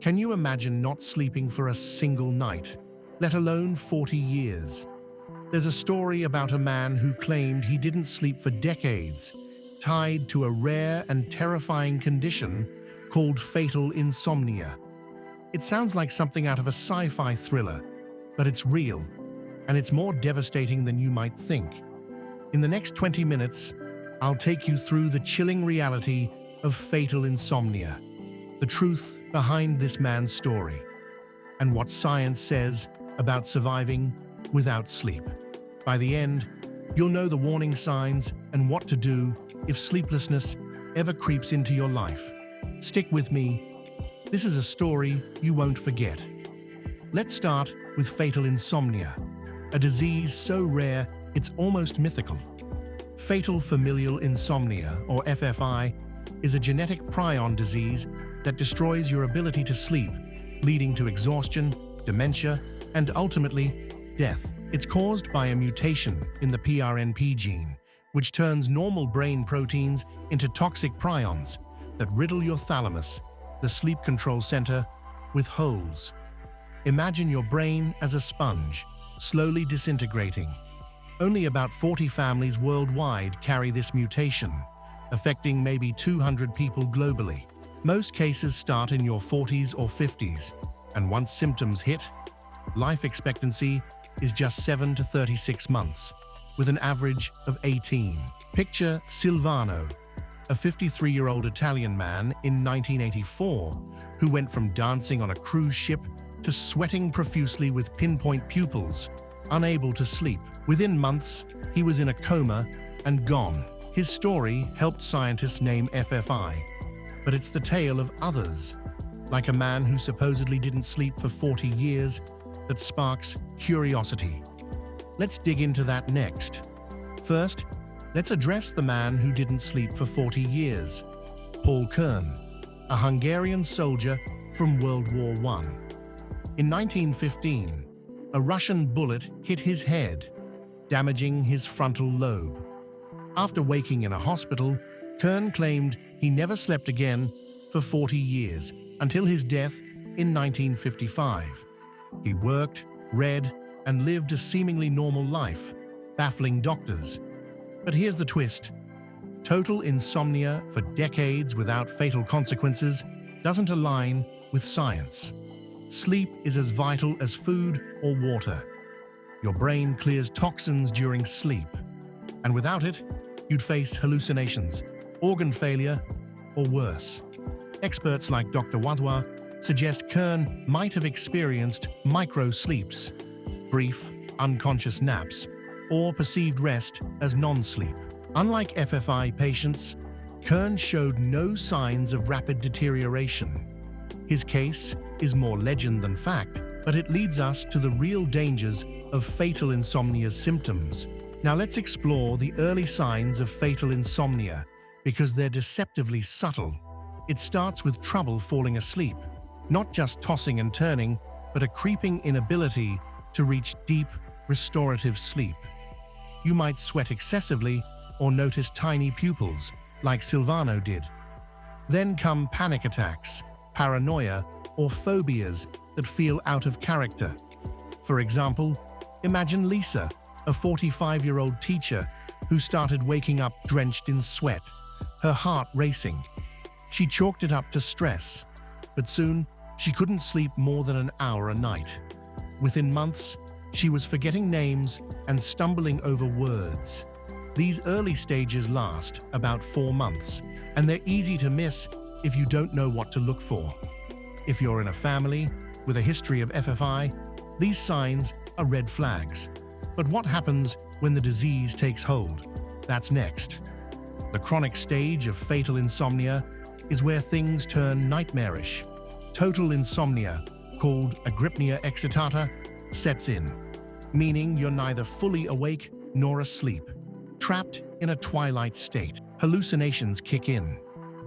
Can you imagine not sleeping for a single night, let alone 40 years? There's a story about a man who claimed he didn't sleep for decades, tied to a rare and terrifying condition called fatal insomnia. It sounds like something out of a sci-fi thriller, but it's real, and it's more devastating than you might think. In the next 20 minutes, I'll take you through the chilling reality of fatal insomnia, the truth behind this man's story, and what science says about surviving without sleep. By the end, you'll know the warning signs and what to do if sleeplessness ever creeps into your life. Stick with me. This is a story you won't forget. Let's start with fatal insomnia, a disease so rare it's almost mythical. Fatal familial insomnia, or FFI, is a genetic prion disease that destroys your ability to sleep, leading to exhaustion, dementia, and ultimately, death. It's caused by a mutation in the PRNP gene, which turns normal brain proteins into toxic prions that riddle your thalamus, the sleep control center, with holes. Imagine your brain as a sponge, slowly disintegrating. Only about 40 families worldwide carry this mutation, affecting maybe 200 people globally. Most cases start in your 40s or 50s, and once symptoms hit, life expectancy is just 7 to 36 months, with an average of 18. Picture Silvano, a 53-year-old Italian man in 1984 who went from dancing on a cruise ship to sweating profusely with pinpoint pupils, unable to sleep. Within months, he was in a coma and gone. His story helped scientists name FFI, but it's the tale of others, like a man who supposedly didn't sleep for 40 years, that sparks curiosity. Let's dig into that next. First, let's address the man who didn't sleep for 40 years, Paul Kern, a Hungarian soldier from World War I. In 1915, a Russian bullet hit his head, damaging his frontal lobe. After waking in a hospital, Kern claimed he never slept again for 40 years, until his death in 1955. He worked, read, and lived a seemingly normal life, baffling doctors. But here's the twist. Total insomnia for decades without fatal consequences doesn't align with science. Sleep is as vital as food or water. Your brain clears toxins during sleep, and without it, you'd face hallucinations, organ failure, or worse. Experts like Dr. Wadhwa suggest Kern might have experienced microsleeps, brief, unconscious naps, or perceived rest as non-sleep. Unlike FFI patients, Kern showed no signs of rapid deterioration. His case is more legend than fact, but it leads us to the real dangers of fatal insomnia's symptoms. Now let's explore the early signs of fatal insomnia, because they're deceptively subtle. It starts with trouble falling asleep, not just tossing and turning, but a creeping inability to reach deep, restorative sleep. You might sweat excessively or notice tiny pupils, like Silvano did. Then come panic attacks, paranoia, or phobias that feel out of character. For example, imagine Lisa, a 45-year-old teacher who started waking up drenched in sweat, her heart racing. She chalked it up to stress, but soon she couldn't sleep more than an hour a night. Within months, she was forgetting names and stumbling over words. These early stages last about 4 months, and they're easy to miss if you don't know what to look for. If you're in a family with a history of FFI, these signs are red flags. But what happens when the disease takes hold? That's next. The chronic stage of fatal insomnia is where things turn nightmarish. Total insomnia, called agrypnia excitata, sets in, meaning you're neither fully awake nor asleep, trapped in a twilight state. Hallucinations kick in.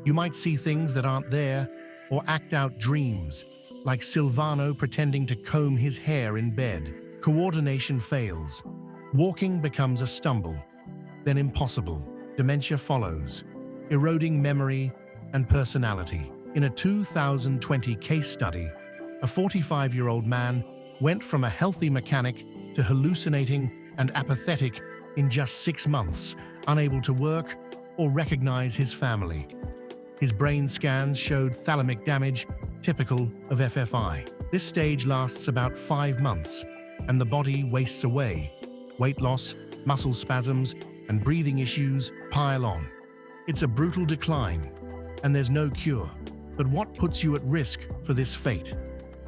You might see things that aren't there or act out dreams, like Silvano pretending to comb his hair in bed. Coordination fails. Walking becomes a stumble, then impossible. Dementia follows, eroding memory and personality. In a 2020 case study, a 45-year-old man went from a healthy mechanic to hallucinating and apathetic in just 6 months, unable to work or recognize his family. His brain scans showed thalamic damage, typical of FFI. This stage lasts about 5 months, and the body wastes away. Weight loss, muscle spasms, and breathing issues pile on. It's a brutal decline, and there's no cure. But what puts you at risk for this fate?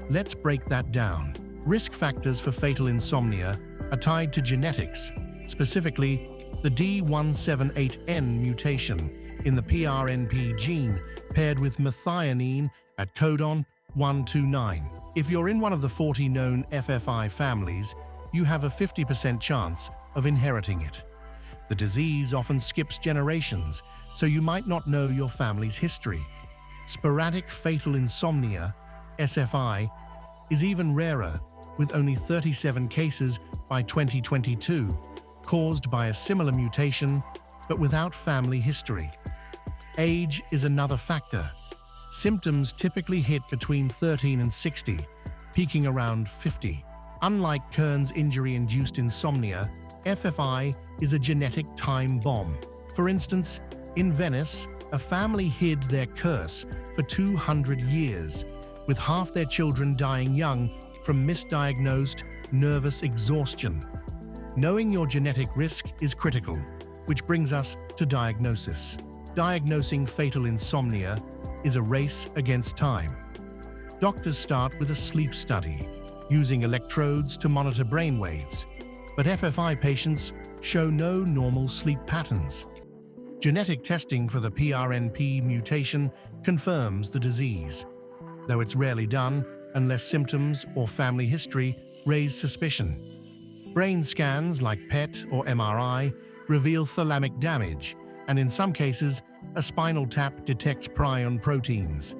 Let's break that down. Risk factors for fatal insomnia are tied to genetics, specifically the D178N mutation in the PRNP gene paired with methionine at codon 129. If you're in one of the 40 known FFI families, you have a 50% chance of inheriting it. The disease often skips generations, so you might not know your family's history. Sporadic fatal insomnia, SFI, is even rarer, with only 37 cases by 2022, caused by a similar mutation, but without family history. Age is another factor. Symptoms typically hit between 13 and 60, peaking around 50. Unlike Kern's injury-induced insomnia, FFI is a genetic time bomb. For instance, in Venice, a family hid their curse for 200 years, with half their children dying young from misdiagnosed nervous exhaustion. Knowing your genetic risk is critical, which brings us to diagnosis. Diagnosing fatal insomnia is a race against time. Doctors start with a sleep study, using electrodes to monitor brainwaves, but FFI patients show no normal sleep patterns. Genetic testing for the PRNP mutation confirms the disease, though it's rarely done unless symptoms or family history raise suspicion. Brain scans like PET or MRI reveal thalamic damage, and in some cases, a spinal tap detects prion proteins.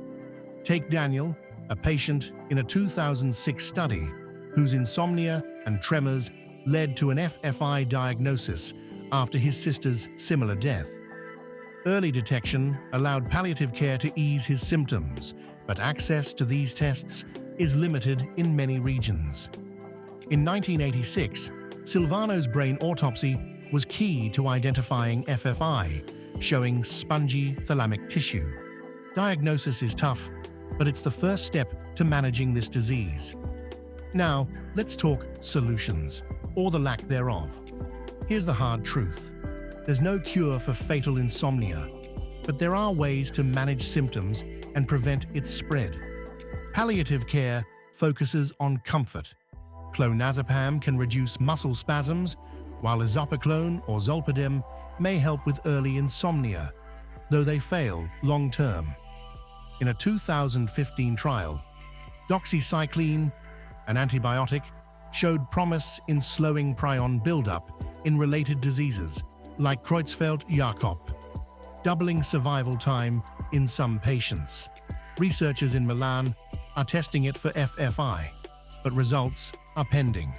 Take Daniel, a patient in a 2006 study whose insomnia and tremors led to an FFI diagnosis after his sister's similar death. Early detection allowed palliative care to ease his symptoms, but access to these tests is limited in many regions. In 1986, Silvano's brain autopsy was key to identifying FFI, showing spongy thalamic tissue. Diagnosis is tough, but it's the first step to managing this disease. Now, let's talk solutions, or the lack thereof. Here's the hard truth. There's no cure for fatal insomnia, but there are ways to manage symptoms and prevent its spread. Palliative care focuses on comfort. Clonazepam can reduce muscle spasms, while isoprolol or zolpidem may help with early insomnia, though they fail long-term. In a 2015 trial, doxycycline, an antibiotic, showed promise in slowing prion buildup in related diseases like Creutzfeldt-Jakob, doubling survival time in some patients. Researchers in Milan are testing it for FFI, but results are pending.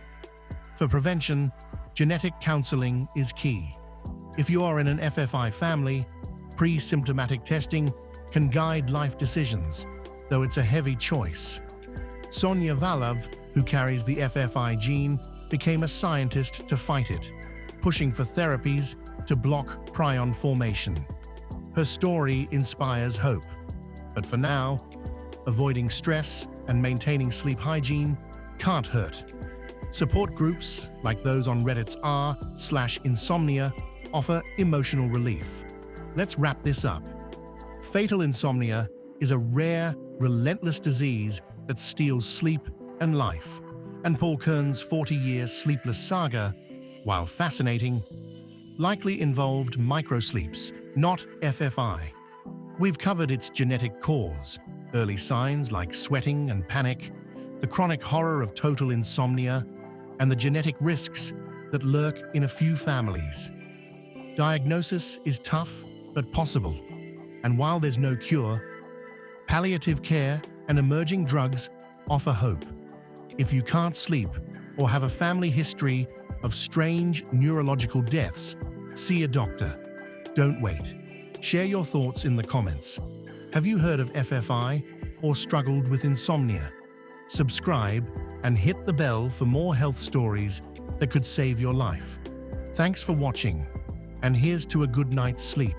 For prevention, genetic counseling is key. If you are in an FFI family, pre-symptomatic testing can guide life decisions, though it's a heavy choice. Sonia Valov, who carries the FFI gene, became a scientist to fight it, pushing for therapies to block prion formation. Her story inspires hope, but for now, avoiding stress and maintaining sleep hygiene can't hurt. Support groups like those on Reddit's r/insomnia offer emotional relief. Let's wrap this up. Fatal insomnia is a rare, relentless disease that steals sleep and life, and Paul Kern's 40-year sleepless saga, while fascinating, likely involved microsleeps, not FFI. We've covered its genetic cause, early signs like sweating and panic, the chronic horror of total insomnia, and the genetic risks that lurk in a few families. Diagnosis is tough but possible, and while there's no cure, palliative care and emerging drugs offer hope. If you can't sleep or have a family history of strange neurological deaths, see a doctor. Don't wait. Share your thoughts in the comments. Have you heard of FFI or struggled with insomnia? Subscribe and hit the bell for more health stories that could save your life. Thanks for watching, and here's to a good night's sleep.